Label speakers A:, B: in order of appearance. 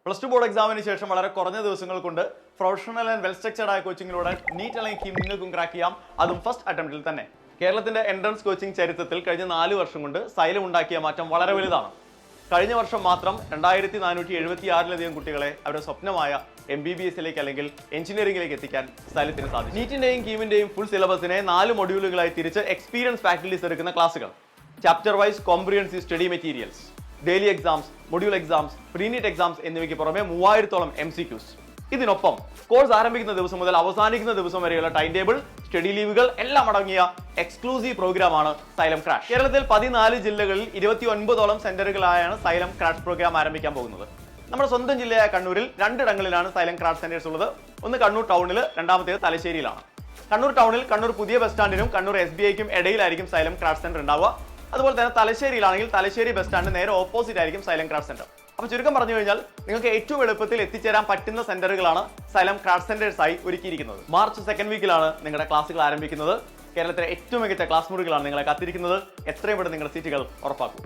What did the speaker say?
A: Plus two board എക്സാമിന് ശേഷം വളരെ കുറഞ്ഞ ദിവസങ്ങൾ കൊണ്ട് പ്രൊഫഷണൽ ആൻഡ് വെൽ സ്ട്രക്ചർഡ് ആയ കോച്ചിങ്ങിലൂടെ നീറ്റ് അല്ലെങ്കിൽ കീം നിങ്ങൾക്കും ക്രാക്ക് ചെയ്യാം, അതും ഫസ്റ്റ് അറ്റംപ്റ്റിൽ തന്നെ. കേരളത്തിന്റെ എൻട്രൻസ് കോച്ചിങ് ചരിത്രത്തിൽ കഴിഞ്ഞ 4 വർഷം കൊണ്ട് സൈലം ഉണ്ടാക്കിയ മാറ്റം വളരെ വലുതാണ്. കഴിഞ്ഞ വർഷം മാത്രം 2476 കുട്ടികളെ അവരുടെ സ്വപ്നമായ MBBS അല്ലെങ്കിൽ എഞ്ചിനീയറിംഗിലേക്ക് എത്തിക്കാൻ സൈലത്തിന് സാധിച്ചു. നീറ്റിന്റെയും കീമിന്റെയും ഫുൾ സിലബസിനെ 4 മൊഡ്യൂളുകളായി തിരിച്ച് എക്സ്പീരിയൻസ് ഫാക്കൽറ്റീസ് എടുക്കുന്ന ക്ലാസുകൾ, chapter wise comprehensive study materials, daily exams, module exams, pre NEET exams എന്നിവയ്ക്ക് പുറമെ 3000ഓളം MCQs. ഇതിനൊപ്പം കോഴ്സ് ആരംഭിക്കുന്ന ദിവസം മുതൽ അവസാനിക്കുന്ന ദിവസം വരെയുള്ള ടൈം ടേബിൾ, സ്റ്റഡി ലീവുകൾ എല്ലാം അടങ്ങിയ എക്സ്ക്ലൂസീവ് പ്രോഗ്രാമാണ് സൈലം ക്രാഷ്. കേരളത്തിൽ 14 ജില്ലകളിൽ 29ഓളം സെന്ററുകളായാണ് സൈലം ക്രാഷ് പ്രോഗ്രാം ആരംഭിക്കാൻ പോകുന്നത്. നമ്മുടെ സ്വന്തം ജില്ലയായ കണ്ണൂരിൽ 2 ഇടങ്ങളിലാണ് സൈലം ക്രാഷ് സെന്റേഴ്സ് ഉള്ളത്. ഒന്ന് കണ്ണൂർ ടൗണിൽ, രണ്ടാമത്തേത് തലശ്ശേരിയിലാണ്. കണ്ണൂർ ടൗണിൽ കണ്ണൂർ പുതിയ ബസ് സ്റ്റാൻഡിനും കണ്ണൂർ SBIക്കും ഇടയിലായിരിക്കും സൈലം ക്രാഷ് സെന്റർ ഉണ്ടാവുക. അതുപോലെ തന്നെ തലശ്ശേരിയിലാണെങ്കിൽ തലശ്ശേരി ബസ് സ്റ്റാൻഡ് നേരെ ഓപ്പോസിറ്റ് ആയിരിക്കും സൈലം ക്രാഷ് സെന്റർ. അപ്പോൾ ചുരുക്കം പറഞ്ഞു കഴിഞ്ഞാൽ നിങ്ങൾക്ക് ഏറ്റവും എളുപ്പത്തിൽ എത്തിച്ചേരാൻ പറ്റുന്ന സെന്ററുകളാണ് സൈലം ക്രാഷ് സെന്റേഴ്സ് ആയി ഒരുക്കിയിരിക്കുന്നത്. മാർച്ച് 2nd വീക്കിലാണ് നിങ്ങളുടെ ക്ലാസുകൾ ആരംഭിക്കുന്നത്. കേരളത്തിലെ ഏറ്റവും മികച്ച ക്ലാസ് മുറികളാണ് നിങ്ങളെ കാത്തിരിക്കുന്നത്. എത്രയും പെട്ടെന്ന് നിങ്ങളുടെ സീറ്റുകൾ ഉറപ്പാക്കും.